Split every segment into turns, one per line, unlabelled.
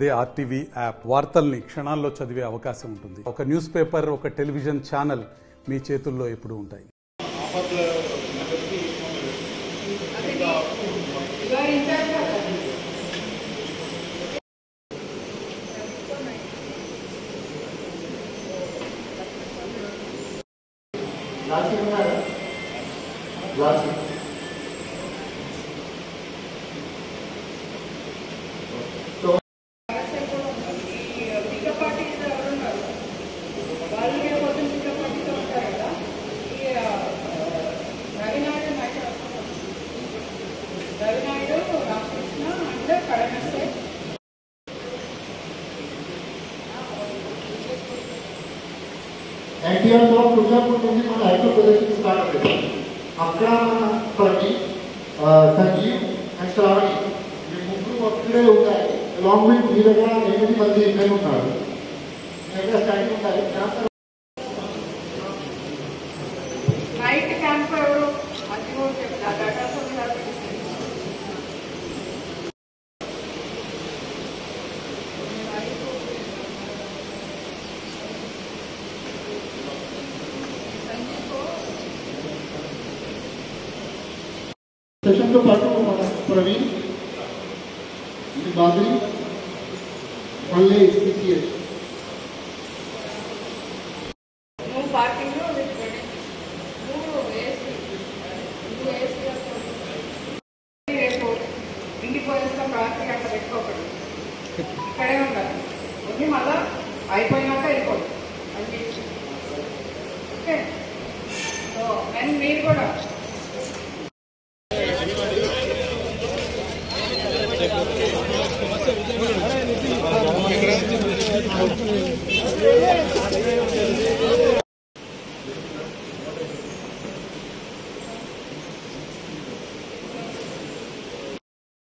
అదే RTV app వార్తల్ని క్షణాల్లో చదివే అవకాశం ఉంటుంది. ఒక న్యూస్ పేపర్, ఒక టెలివిజన్ ఛానల్ మీ చేతుల్లో ఎప్పుడూ ఉంటాయి.
एनटीआर तो तुळजापूर నుంచి మన ఐదో ప్రదర్శన స్టార్ట్ అవుతుంది. అక్కడ మన ప్రతి సంజీవ్ అండ్ శ్రావణి ఈ ముగ్గురు ఒక్కడే ఉంటాయి. లాంగ్ విత్ మీ దగ్గర 8 మంది ఇక్కడ ఉన్నారు. ఇక్కడ స్టార్టింగ్ ఉంటాయి.
నైట్ క్యాంప్ ఎవరు అది కూడా చెప్తా డేటా
सेशन तो पार्ट प्रवीण बादरी मल्ले स्पीसीएस
नो पार्किंग नो नो వేసి రేపు ఇంటికి పోయేస్తాం రాత్రి అక్కడ పెట్టుకోకూడదు. ఇక్కడే ఉండాలి. ఓన్లీ మళ్ళా అయిపోయినాక వెళ్ళిపోదు అది. ఓకే సో అండ్ మీరు కూడా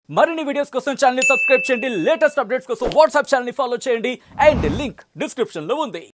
మరిన్ని వీడియోస్ కోసం ఛానల్ ని సబ్స్క్రైబ్ చేయండి. లేటెస్ట్ అప్డేట్స్ కోసం వాట్సాప్ ఛానల్ ని ఫాలో చేయండి అండ్ లింక్ డిస్క్రిప్షన్ లో ఉంది.